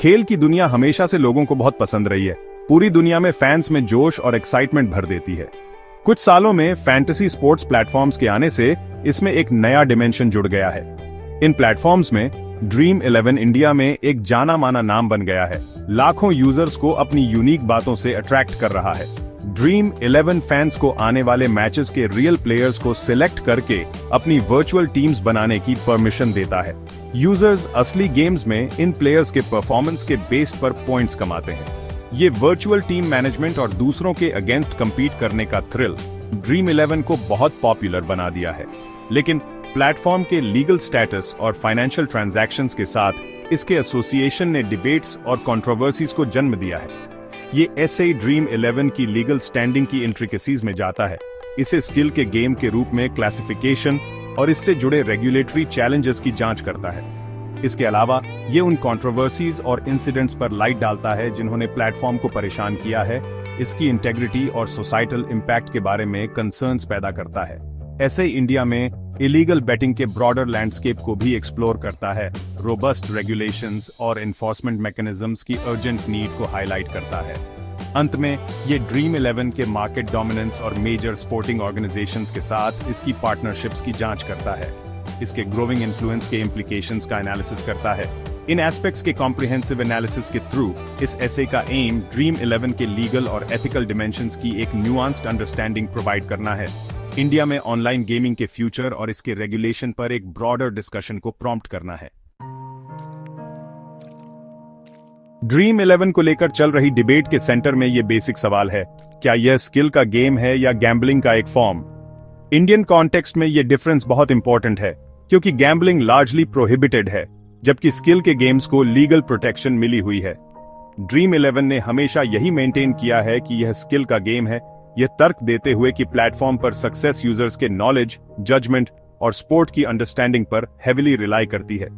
खेल की दुनिया हमेशा से लोगों को बहुत पसंद रही है। पूरी दुनिया में फैंस में जोश और एक्साइटमेंट भर देती है। कुछ सालों में फैंटेसी स्पोर्ट्स प्लेटफॉर्म्स के आने से इसमें एक नया डिमेंशन जुड़ गया है। इन प्लेटफॉर्म्स में ड्रीम 11 इंडिया में एक जाना माना नाम बन गया है। लाखों यूजर्स को अपनी यूनिक बातों से अट्रैक्ट कर रहा है। ड्रीम 11 फैंस को आने वाले मैचेस के रियल प्लेयर्स को सिलेक्ट करके अपनी वर्चुअल टीम्स बनाने की परमिशन देता है। यूजर्स असली गेम्स में इन प्लेयर्स के परफॉर्मेंस के बेस पर पॉइंट्स कमाते हैं। ये वर्चुअल टीम मैनेजमेंट और दूसरों के अगेंस्ट कंपीट करने का थ्रिल ड्रीम 11 को बहुत पॉपुलर बना दिया है। लेकिन प्लेटफॉर्म के लीगल स्टेटस और फाइनेंशियल ट्रांजैक्शंस के साथ इसके एसोसिएशन ने डिबेट्स और कंट्रोवर्सीज को जन्म दिया है। ये ऐसे ड्रीम 11 की लीगल स्टैंडिंग की इंट्रिकेसीज में जाता है। इसे स्किल के गेम के रूप में क्लासिफिकेशन और इससे जुड़े रेगुलेटरी चैलेंजेस की जांच करता है। इसके अलावा ये उन कंट्रोवर्सीज और इंसिडेंट्स पर लाइट डालता है जिन्होंने प्लेटफॉर्म को परेशान किया है। इसकी इंटेग्रिटी और सोसाइटल इंपैक्ट के बारे में कंसर्न्स पैदा करता है। ऐसे इंडिया में इलीगल बेटिंग के ब्रॉडर लैंडस्केप को भी एक्सप्लोर करता है। रोबस्ट रेगुलेशंस और एनफोर्समेंट मैकेनिज्म्स की अर्जेंट नीड को हाईलाइट करता है। अंत में ये ड्रीम 11 के मार्केट डोमिनेंस और मेजर स्पोर्टिंग ऑर्गेनाइजेशंस के साथ इसकी पार्टनरशिप्स की जांच करता है। इसके ग्रोइंग इन्फ्लुएंस के इम्प्लीकेशंस का एनालिसिस करता है। इन एस्पेक्ट्स के कॉम्प्रिहेंसिव एनालिसिस के थ्रू इस एसे का एम ड्रीम 11 के लीगल और एथिकल डिमेंशंस की एक न्यूआंस्ड अंडरस्टैंडिंग प्रोवाइड करना है। इंडिया में ऑनलाइन गेमिंग के फ्यूचर और इसके रेगुलेशन पर एक ब्रॉडर डिस्कशन को प्रॉम्प्ट करना है। ड्रीम 11 को लेकर चल रही डिबेट के सेंटर में यह बेसिक सवाल है, क्या यह स्किल का गेम है या गैम्बलिंग का एक फॉर्म? इंडियन कॉन्टेक्स्ट में यह डिफरेंस बहुत इंपॉर्टेंट है, क्योंकि गैम्बलिंग लार्जली प्रोहिबिटेड है, जबकि स्किल के गेम्स को लीगल प्रोटेक्शन मिली हुई है। ड्रीम 11 ने हमेशा यही मेंटेन किया है कि यह स्किल का गेम है, यह तर्क देते हुए कि प्लेटफॉर्म पर सक्सेस यूजर्स के नॉलेज, जजमेंट और स्पोर्ट की अंडरस्टैंडिंग पर हेविली रिलाई करती है।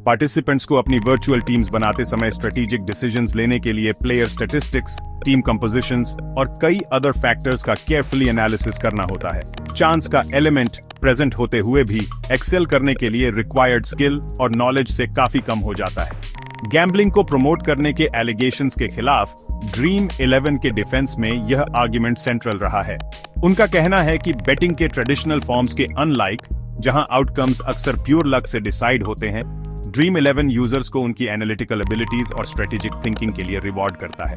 पार्टिसिपेंट्स को अपनी वर्चुअल टीम्स बनाते समय स्ट्रेटेजिक डिसीजंस लेने के लिए प्लेयर स्टैटिस्टिक्स, टीम कंपोजिशंस और कई अदर फैक्टर्स का केयरफुली एनालिसिस करना होता है। चांस का एलिमेंट प्रेजेंट होते हुए भी एक्सेल करने के लिए रिक्वायर्ड स्किल और नॉलेज से काफी कम हो जाता है। गैम्बलिंग को प्रमोट करने के एलिगेशंस के खिलाफ ड्रीम 11 के डिफेंस में यह आर्ग्यूमेंट सेंट्रल रहा है। उनका कहना है कि बेटिंग के ट्रेडिशनल फॉर्म्स के अनलाइक, जहां आउटकम्स अक्सर प्योर लक से डिसाइड होते हैं, ड्रीम 11 यूजर्स को उनकी एनालिटिकल एबिलिटीज और स्ट्रेटेजिक थिंकिंग के लिए रिवॉर्ड करता है।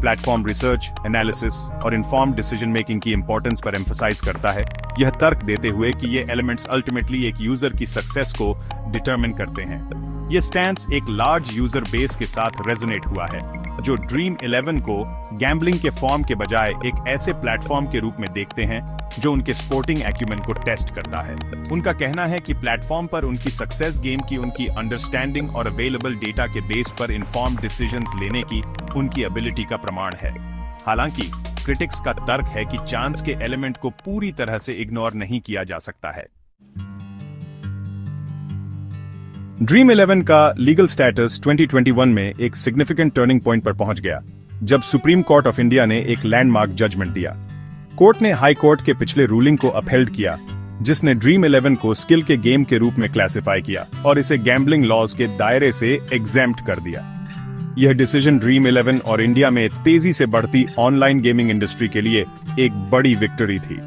प्लेटफॉर्म रिसर्च, एनालिसिस और इन्फॉर्म्ड डिसीजन मेकिंग की इंपॉर्टेंस पर एम्फसाइज करता है, यह तर्क देते हुए कि ये एलिमेंट्स अल्टीमेटली एक यूजर की सक्सेस को डिटरमिन करते हैं। ये स्टैंस एक लार्ज यूजर बेस के साथ रेजोनेट हुआ है, जो ड्रीम 11 को गैम्बलिंग के फॉर्म के बजाय एक ऐसे प्लेटफॉर्म के रूप में देखते हैं जो उनके स्पोर्टिंग एक्यूमेन को टेस्ट करता है। उनका कहना है कि प्लेटफॉर्म पर उनकी सक्सेस गेम की उनकी अंडरस्टैंडिंग और अवेलेबल डेटा के बेस पर इन्फॉर्म्ड डिसीजंस लेने की उनकी एबिलिटी का प्रमाण है। हालांकि क्रिटिक्स का तर्क है कि चांस के एलिमेंट को पूरी तरह से इग्नोर नहीं किया जा सकता है। ड्रीम 11 का लीगल स्टेटस 2021 में एक सिग्निफिकेंट टर्निंग पॉइंट पर पहुंच गया, जब सुप्रीम कोर्ट ऑफ इंडिया ने एक लैंडमार्क जजमेंट दिया। कोर्ट ने हाई कोर्ट के पिछले रूलिंग को अपहेल्ड किया, जिसने ड्रीम 11 को स्किल के गेम के रूप में क्लासिफाई किया और इसे गैम्बलिंग लॉज के दायरे से एग्जेम्प्ट कर दिया। यह डिसीजन ड्रीम 11 और इंडिया में तेजी से बढ़ती ऑनलाइन गेमिंग इंडस्ट्री के लिए एक बड़ी विक्ट्री थी।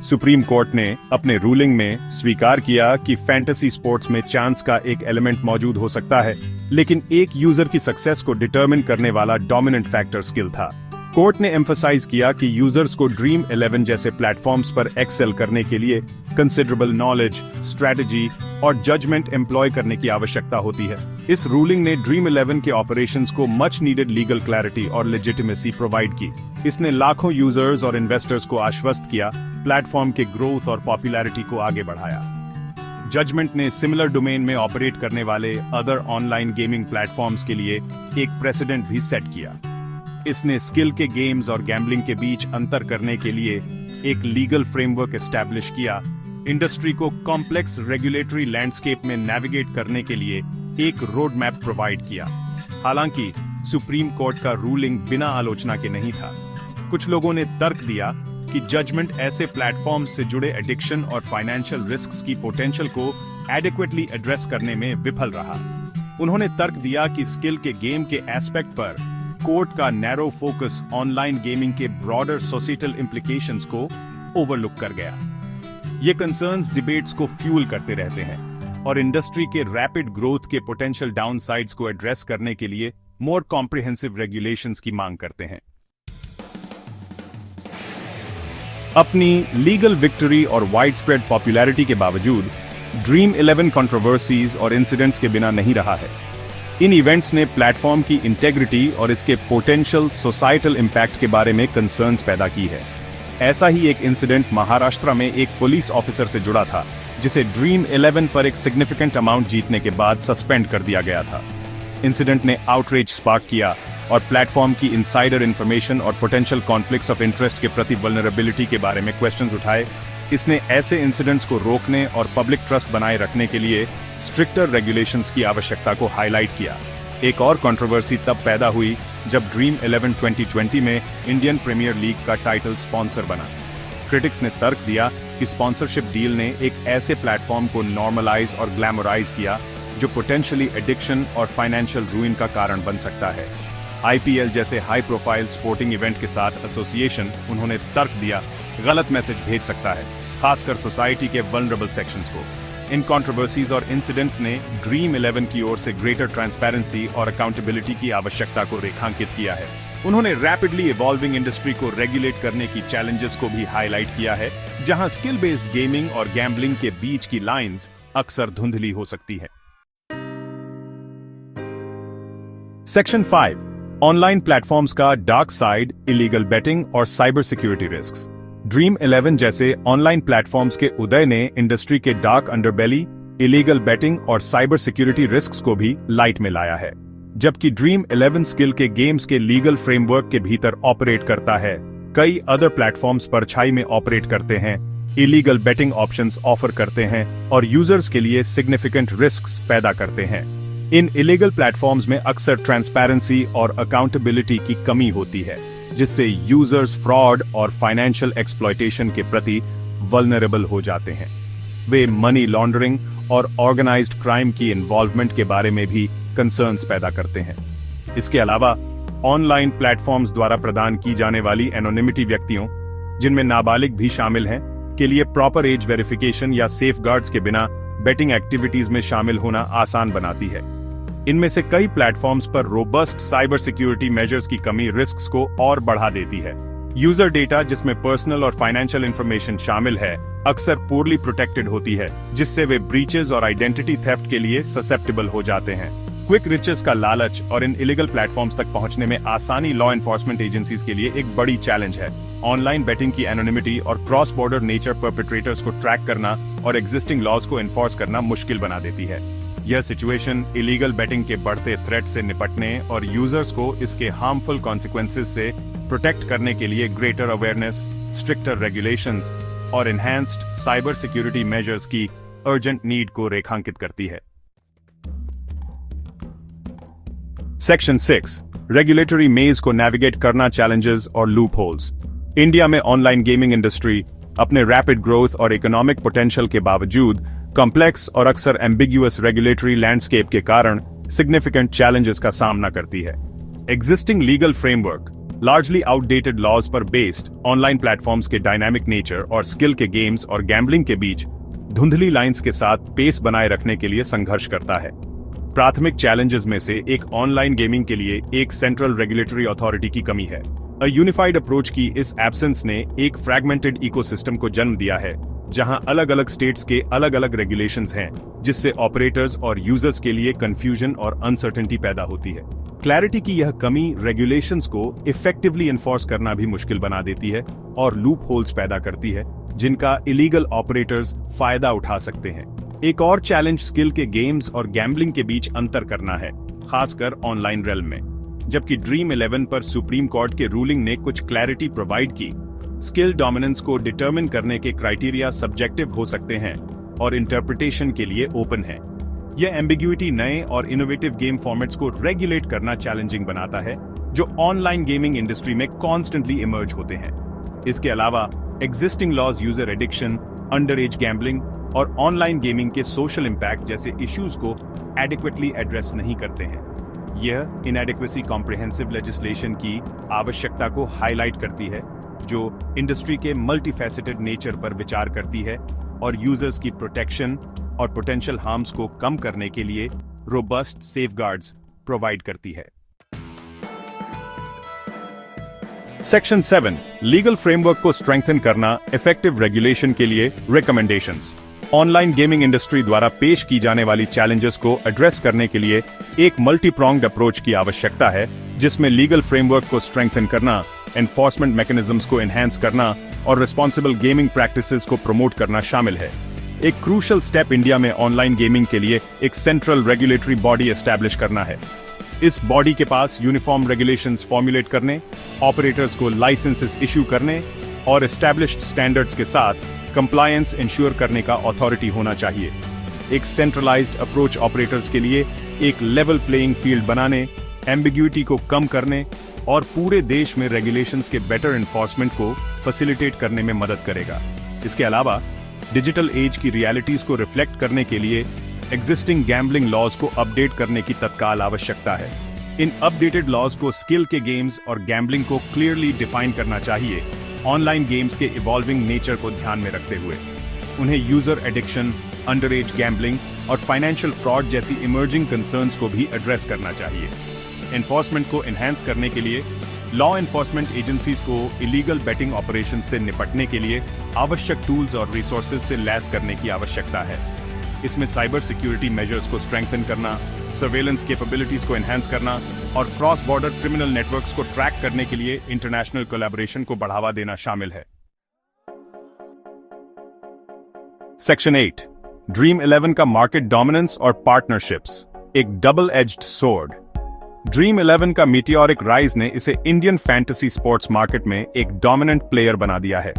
सुप्रीम कोर्ट ने अपने रूलिंग में स्वीकार किया कि फैंटेसी स्पोर्ट्स में चांस का एक एलिमेंट मौजूद हो सकता है, लेकिन एक यूजर की सक्सेस को डिटरमिन करने वाला डोमिनेंट फैक्टर स्किल था। कोर्ट ने एम्फसाइज किया कि यूजर्स को ड्रीम 11 जैसे प्लेटफॉर्म्स पर एक्सेल करने के लिए कंसिडरेबल नॉलेज, स्ट्रेटजी और जजमेंट एम्प्लॉय करने की आवश्यकता होती है। इस रूलिंग ने ड्रीम 11 के ऑपरेशंस को मच नीडेड लीगल क्लैरिटी और लेजिटिमेसी प्रोवाइड की। इसने लाखों यूजर्स और इन्वेस्टर्स को आश्वस्त किया, प्लेटफॉर्म के ग्रोथ और पॉपुलैरिटी को आगे बढ़ाया। जजमेंट ने सिमिलर डोमेन में ऑपरेट करने वाले अदर ऑनलाइन गेमिंग प्लेटफॉर्म्स के लिए एक प्रेसिडेंट भी सेट किया। इसने स्किल के गेम्स और गैम्बलिंग के बीच अंतर करने के लिए एक लीगल फ्रेमवर्क एस्टैब्लिश किया, इंडस्ट्री को कॉम्प्लेक्स रेगुलेटरी लैंडस्केप में नेविगेट करने के लिए एक रोड मैप प्रोवाइड किया। हालांकि सुप्रीम कोर्ट का रूलिंग बिना आलोचना के नहीं था। कुछ लोगों ने तर्क दिया कि जजमेंट ऐसे प्लेटफॉर्म्स से जुड़े एडिक्शन और फाइनेंशियल रिस्क्स की पोटेंशियल को एडिक्वेटली एड्रेस करने में विफल रहा। उन्होंने तर्क दिया कि स्किल के गेम के एस्पेक्ट पर कोर्ट का नैरो फोकस ऑनलाइन गेमिंग के ब्रॉडर सोसाइटल इंप्लीकेशंस को ओवरलुक कर गया। ये कंसर्न्स डिबेट्स को फ्यूल करते रहते हैं और इंडस्ट्री के रैपिड ग्रोथ के पोटेंशियल डाउनसाइड्स को एड्रेस करने के लिए मोर कॉम्प्रिहेंसिव रेगुलेशंस की मांग करते हैं। अपनी लीगल विक्ट्री और वाइडस्प्रेड पॉपुलैरिटी के बावजूद ड्रीम 11 कंट्रोवर्सीज और इंसिडेंट्स के बिना नहीं रहा है। इन इवेंट्स ने प्लेटफॉर्म की इंटेग्रिटी और इसके पोटेंशियल सोसाइटल इंपैक्ट के बारे में कंसर्न्स पैदा की है। ऐसा ही एक इंसिडेंट महाराष्ट्र में एक पुलिस ऑफिसर से जुड़ा था, जिसे ड्रीम 11 पर एक सिग्निफिकेंट अमाउंट जीतने के बाद सस्पेंड कर दिया गया था। इंसिडेंट ने आउटरीच स्पार्क किया और प्लेटफॉर्म की इनसाइडर इंफॉर्मेशन और पोटेंशियल कॉन्फ्लिक्ट्स ऑफ इंटरेस्ट के प्रति वल्नरेबिलिटी के बारे में क्वेश्चंस उठाए। इसने ऐसे इंसिडेंट्स को रोकने और पब्लिक ट्रस्ट बनाए रखने के लिए स्ट्रिक्टर रेगुलेशंस की आवश्यकता को हाईलाइट किया। एक और कंट्रोवर्सी तब पैदा हुई जब ड्रीम 11 2020 में इंडियन प्रीमियर लीग का टाइटल स्पॉन्सर बना। क्रिटिक्स ने तर्क दिया कि स्पॉन्सरशिप डील ने एक ऐसे प्लेटफॉर्म को नॉर्मलाइज और ग्लैमराइज किया जो पोटेंशियली एडिक्शन और फाइनेंशियल रूइन का कारण बन सकता है। आईपीएल जैसे हाई प्रोफाइल स्पोर्टिंग इवेंट के साथ एसोसिएशन, उन्होंने तर्क दिया, गलत मैसेज भेज सकता है, खासकर सोसाइटी के वल्नरेबल सेक्शंस को। इन कंट्रोवर्सीज और इंसिडेंट्स ने ड्रीम 11 की ओर से ग्रेटर ट्रांसपेरेंसी और अकाउंटेबिलिटी की आवश्यकता को रेखांकित किया है। उन्होंने रैपिडली इवॉल्विंग इंडस्ट्री को रेगुलेट करने की चैलेंजेस को भी हाईलाइट किया है, जहां स्किल बेस्ड गेमिंग और गैम्बलिंग के बीच की लाइंस अक्सर धुंधली हो सकती है। सेक्शन 5, ऑनलाइन प्लेटफॉर्म्स का डार्क साइड, इलीगल बेटिंग और साइबर सिक्योरिटी रिस्क्स। ड्रीम 11 जैसे ऑनलाइन प्लेटफॉर्म्स के उदय ने इंडस्ट्री के डार्क अंडरबेली, इलीगल बेटिंग और साइबर सिक्योरिटी रिस्क्स को भी लाइट में लाया है। जबकि ड्रीम 11 स्किल के गेम्स के लीगल फ्रेमवर्क के भीतर ऑपरेट करता है, कई अदर प्लेटफॉर्म्स परछाई में ऑपरेट करते हैं, इलीगल बेटिंग ऑप्शंस ऑफर करते हैं और यूजर्स के लिए सिग्निफिकेंट रिस्क्स पैदा करते हैं। इन इलीगल प्लेटफॉर्म्स में अक्सर ट्रांसपेरेंसी और अकाउंटेबिलिटी की कमी होती है, जिससे यूजर्स फ्रॉड और फाइनेंशियल एक्सप्लॉयटेशन के प्रति वल्नरेबल हो जाते हैं। वे मनी लॉन्ड्रिंग और ऑर्गेनाइज्ड क्राइम की इन्वॉल्वमेंट के बारे में भी कंसर्न्स पैदा करते हैं। इसके अलावा ऑनलाइन प्लेटफॉर्म्स द्वारा प्रदान की जाने वाली एनोनिमिटी व्यक्तियों, जिनमें नाबालिग भी शामिल हैं, के लिए प्रॉपर एज वेरिफिकेशन या सेफगार्ड्स के बिना बेटिंग एक्टिविटीज में शामिल होना आसान बनाती है। इनमें से कई प्लेटफॉर्म्स पर रोबस्ट साइबर सिक्योरिटी मेजर्स की कमी रिस्क्स को और बढ़ा देती है। यूजर डेटा, जिसमें पर्सनल और फाइनेंशियल इंफॉर्मेशन शामिल है, अक्सर पोरली प्रोटेक्टेड होती है, जिससे वे ब्रीचेस और आइडेंटिटी थेफ्ट के लिए ससेप्टेबल हो जाते हैं। क्विक रिचेस का लालच और इन इलीगल प्लेटफॉर्म्स तक पहुंचने में आसानी लॉ एनफोर्समेंट एजेंसीज के लिए एक बड़ी चैलेंज है। ऑनलाइन बेटिंग की एनोनिमिटी और क्रॉस बॉर्डर नेचर परपेट्रेटर्स को ट्रैक करना और एग्जिस्टिंग लॉज को एनफोर्स करना मुश्किल बना देती है। यह सिचुएशन इलीगल बेटिंग के बढ़ते थ्रेट से निपटने और यूजर्स को इसके हार्मफुल कॉन्सिक्वेंसेस से प्रोटेक्ट करने के लिए ग्रेटर अवेयरनेस, स्ट्रिक्टर रेगुलेशंस और एनहांस्ड साइबर सिक्योरिटी मेजर्स की अर्जेंट नीड को रेखांकित करती है। सेक्शन 6, रेगुलेटरी मेज को नेविगेट करना, चैलेंजेस और लूप होल्स। इंडिया में ऑनलाइन गेमिंग इंडस्ट्री अपने रैपिड ग्रोथ और इकोनॉमिक पोटेंशियल के बावजूद कॉम्प्लेक्स और अक्सर एम्बिग्युअस रेगुलेटरी लैंडस्केप के कारण सिग्निफिकेंट चैलेंजेस का सामना करती है। Existing legal framework, largely outdated laws पर बेस्ड, ऑनलाइन प्लेटफॉर्म्स के डायनामिक नेचर और स्किल के गेम्स और गैम्बलिंग के बीच धुंधली लाइंस के साथ पेस बनाए रखने के लिए संघर्ष करता है। प्राथमिक चैलेंजेस में से एक ऑनलाइन गेमिंग के लिए एक सेंट्रल रेगुलेटरी अथॉरिटी की कमी है। अ यूनिफाइड अप्रोच की इस एब्सेंस ने एक फ्रैगमेंटेड इकोसिस्टम को जन्म दिया है, जहां अलग अलग स्टेट्स के अलग अलग रेगुलेशंस हैं, जिससे ऑपरेटर्स और यूजर्स के लिए कंफ्यूजन और अनसर्टेनिटी पैदा होती है। क्लैरिटी की यह कमी रेगुलेशंस को इफेक्टिवली एनफोर्स करना भी मुश्किल बना देती है और लूप होल्स पैदा करती है, जिनका इलीगल ऑपरेटर्स फायदा उठा सकते हैं। एक और चैलेंज स्किल के गेम्स और गैम्बलिंग के बीच अंतर करना है, खासकर ऑनलाइन रेल्म में। जबकि ड्रीम 11 पर सुप्रीम कोर्ट के रूलिंग ने कुछ क्लैरिटी प्रोवाइड की, स्किल डोमिनेंस को डिटरमिन करने के क्राइटेरिया सब्जेक्टिव हो सकते हैं और इंटरप्रिटेशन के लिए ओपन है। यह एम्बिग्युइटी नए और इनोवेटिव गेम फॉर्मेट्स को रेगुलेट करना चैलेंजिंग बनाता है, जो ऑनलाइन गेमिंग इंडस्ट्री में कॉन्स्टेंटली इमर्ज होते हैं। इसके अलावा existing laws user addiction, under age gambling और ऑनलाइन गेमिंग के सोशल इंपैक्ट जैसे इश्यूज को एडिक्वेटली एड्रेस नहीं करते हैं। यह इनएडिक्वेसी कॉम्प्रिहेंसिव लेजिस्लेशन की आवश्यकता को हाईलाइट करती है, जो इंडस्ट्री के मल्टीफैसेटेड नेचर पर विचार करती है और यूजर्स की प्रोटेक्शन और पोटेंशियल हार्म्स को कम करने के लिए रोबस्ट सेफगार्ड्स प्रोवाइड करती है। सेक्शन 7 लीगल फ्रेमवर्क को स्ट्रेंथन करना, इफेक्टिव रेगुलेशन के लिए रिकमेंडेशंस। ऑनलाइन गेमिंग इंडस्ट्री द्वारा पेश की जाने वाली चैलेंजेस को एड्रेस करने के लिए एक मल्टी प्रोंग्ड अप्रोच की आवश्यकता है, जिसमें लीगल फ्रेमवर्क को स्ट्रेंथन करना, एनफोर्समेंट मैकेनिज्म्स को एनहांस करना और रिस्पॉन्सिबल गेमिंग प्रैक्टिसेस को प्रमोट करना शामिल है। एक क्रूशल स्टेप इंडिया में ऑनलाइन गेमिंग के लिए एक सेंट्रल रेगुलेटरी बॉडी एस्टैब्लिश करना है। इस बॉडी के पास यूनिफॉर्म रेगुलेशंस फॉर्मुलेट करने, ऑपरेटर्स को लाइसेंसेस इश्यू करने और एस्टैब्लिश्ड स्टैंडर्ड्स के साथ कंप्लायंस इंश्योर करने का अथॉरिटी होना चाहिए। एक सेंट्रलाइज्ड अप्रोच ऑपरेटर्स के लिए एक लेवल प्लेइंग फील्ड बनाने, एम्बिग्यूटी को कम करने और पूरे देश में रेगुलेशंस के बेटर एनफोर्समेंट को फैसिलिटेट करने में मदद करेगा। इसके अलावा डिजिटल एज की रियलिटीज को रिफ्लेक्ट करने के लिए एग्जिस्टिंग गैम्बलिंग लॉज को अपडेट करने की तत्काल आवश्यकता है। इन अपडेटेड लॉज को स्किल के गेम्स और गैम्बलिंग को क्लियरली डिफाइन करना चाहिए, ऑनलाइन गेम्स के इवॉल्विंग नेचर को ध्यान में रखते हुए। उन्हें user addiction, under age gambling और फाइनेंशियल फ्रॉड जैसी इमर्जिंग कंसर्न्स को भी एड्रेस करना चाहिए। एनफोर्समेंट को एनहांस करने के लिए लॉ एनफोर्समेंट एजेंसीज को इलीगल बेटिंग ऑपरेशन से निपटने के लिए आवश्यक टूल्स और रिसोर्सेज से लैस करने की आवश्यकता है। इसमें साइबर सिक्योरिटी मेजर्स को स्ट्रेंथन करना, सर्वेलेंस कैपेबिलिटीज को एनहांस करना और क्रॉस बॉर्डर क्रिमिनल नेटवर्क्स को ट्रैक करने के लिए इंटरनेशनल कोलैबोरेशन को बढ़ावा देना शामिल है। सेक्शन 8 ड्रीम 11 का मार्केट डोमिनेंस और पार्टनरशिप्स, एक डबल एज्ड सोर्ड। ड्रीम 11 का मीटियोरिक राइज ने इसे इंडियन फैंटेसी स्पोर्ट्स मार्केट में एक डोमिनेंट प्लेयर बना दिया है।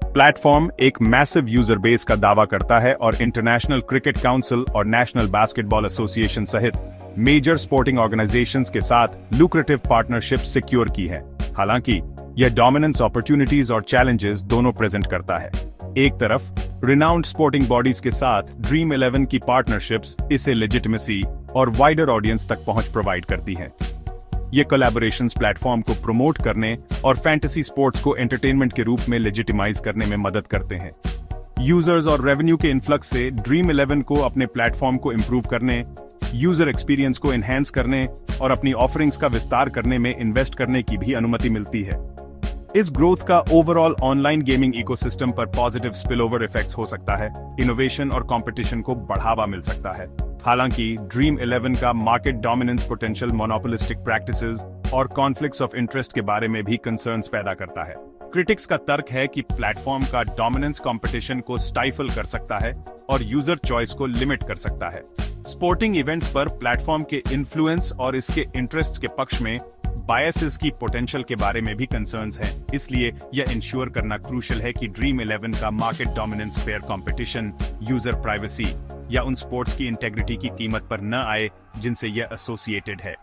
प्लेटफॉर्म एक मैसिव यूजर बेस का दावा करता है और इंटरनेशनल क्रिकेट काउंसिल और नेशनल बास्केटबॉल एसोसिएशन सहित मेजर स्पोर्टिंग ऑर्गेनाइजेशंस के साथ लुक्रेटिव पार्टनरशिप सिक्योर की है। हालांकि यह डोमिनेंस अपॉर्चुनिटीज और चैलेंजेस दोनों प्रेजेंट करता है। एक तरफ रिनाउंड स्पोर्टिंग बॉडीज के साथ ड्रीम 11 की पार्टनरशिप्स इसे लेजिटिमेसी और वाइडर ऑडियंस तक पहुंच प्रोवाइड करती हैं। ये कोलैबोरेशंस प्लेटफॉर्म को प्रमोट करने और फैंटेसी स्पोर्ट्स को एंटरटेनमेंट के रूप में लेजिटिमाइज करने में मदद करते हैं। यूजर्स और रेवेन्यू के इन्फ्लक्स से ड्रीम 11 को अपने प्लेटफॉर्म को इंप्रूव करने, यूजर एक्सपीरियंस को एनहांस करने और अपनी ऑफरिंग्स का विस्तार करने में इन्वेस्ट करने की भी अनुमति मिलती है। इस ग्रोथ का ओवरऑल ऑनलाइन गेमिंग इकोसिस्टम पर पॉजिटिव स्पिलओवर इफेक्ट्स हो सकता है, इनोवेशन और कंपटीशन को बढ़ावा मिल सकता है। हालांकि ड्रीम 11 का market dominance potential monopolistic practices और कॉन्फ्लिक्ट्स ऑफ इंटरेस्ट के बारे में भी कंसर्न्स पैदा करता है। क्रिटिक्स का तर्क है कि प्लेटफॉर्म का डोमिनेंस कंपटीशन को स्टाइफल कर सकता है और यूजर चॉइस को लिमिट कर सकता है। स्पोर्टिंग इवेंट्स पर प्लेटफॉर्म के इन्फ्लुएंस और इसके इंटरेस्ट के पक्ष में बायसेस की पोटेंशियल के बारे में भी कंसर्न्स हैं। इसलिए यह इंश्योर करना क्रूशियल है कि ड्रीम 11 का market dominance, fair competition, user privacy या उन स्पोर्ट्स की इंटेग्रिटी की कीमत पर न आए जिनसे यह एसोसिएटेड है।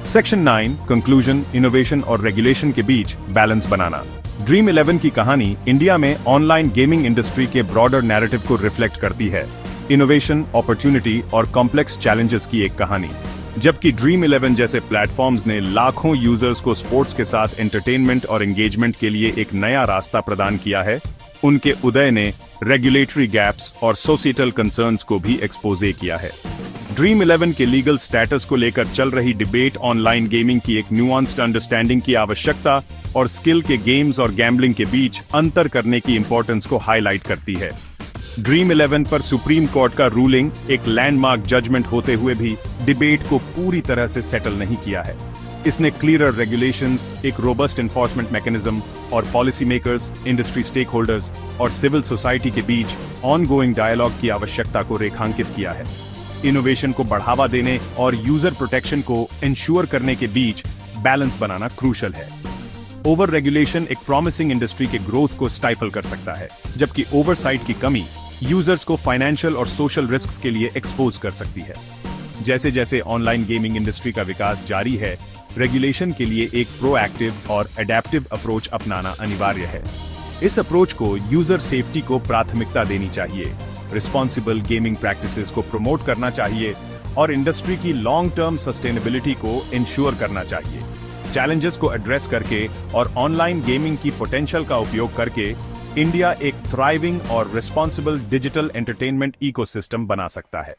सेक्शन 9 कंक्लूजन, इनोवेशन और रेगुलेशन के बीच बैलेंस बनाना। ड्रीम 11 की कहानी इंडिया में ऑनलाइन गेमिंग इंडस्ट्री के ब्रॉडर नैरेटिव को रिफ्लेक्ट करती है। इनोवेशन, अपॉर्चुनिटी और कॉम्प्लेक्स चैलेंजेस की एक कहानी। जबकि ड्रीम 11 जैसे प्लेटफॉर्म्स ने लाखों यूजर्स को स्पोर्ट्स के साथ एंटरटेनमेंट और एंगेजमेंट के लिए एक नया रास्ता प्रदान किया है, उनके उदय ने रेगुलेटरी गैप्स और सोसाइटल कंसर्न्स को भी एक्सपोजे किया है। ड्रीम 11 के लीगल स्टेटस को लेकर चल रही डिबेट ऑनलाइन गेमिंग की एक न्यूआंस्ड अंडरस्टैंडिंग की आवश्यकता और स्किल के गेम्स और गैम्बलिंग के बीच अंतर करने की इंपॉर्टेंस को हाईलाइट करती है। ड्रीम 11 पर सुप्रीम कोर्ट का रूलिंग एक लैंडमार्क जजमेंट होते हुए भी डिबेट को पूरी तरह से सेटल नहीं किया है। इसने क्लियरर रेगुलेशंस, एक रोबस्ट एनफोर्समेंट मैकेनिज्म और policy makers, industry stakeholders और सिविल सोसाइटी के बीच ऑनगोइंग डायलॉग की आवश्यकता को रेखांकित किया है। इनोवेशन को बढ़ावा देने और यूजर प्रोटेक्शन को इंश्योर करने के बीच बैलेंस बनाना क्रूशल है। ओवर रेगुलेशन एक प्रॉमिसिंग इंडस्ट्री के ग्रोथ को स्टाइफल कर सकता है, जबकि ओवरसाइट की कमी यूजर्स को फाइनेंशियल और सोशल रिस्क्स के लिए एक्सपोज कर सकती है। जैसे जैसे ऑनलाइन गेमिंग इंडस्ट्री का विकास जारी है, रेगुलेशन के लिए एक प्रोएक्टिव और एडेप्टिव अप्रोच अपनाना अनिवार्य है। इस अप्रोच को यूजर सेफ्टी को प्राथमिकता देनी चाहिए, रिस्पॉन्सिबल गेमिंग प्रैक्टिसेस को प्रमोट करना चाहिए और इंडस्ट्री की लॉन्ग टर्म सस्टेनेबिलिटी को इंश्योर करना चाहिए। चैलेंजेस को एड्रेस करके और ऑनलाइन गेमिंग की पोटेंशियल का उपयोग करके इंडिया एक थ्राइविंग और रिस्पॉन्सिबल डिजिटल एंटरटेनमेंट इकोसिस्टम बना सकता है।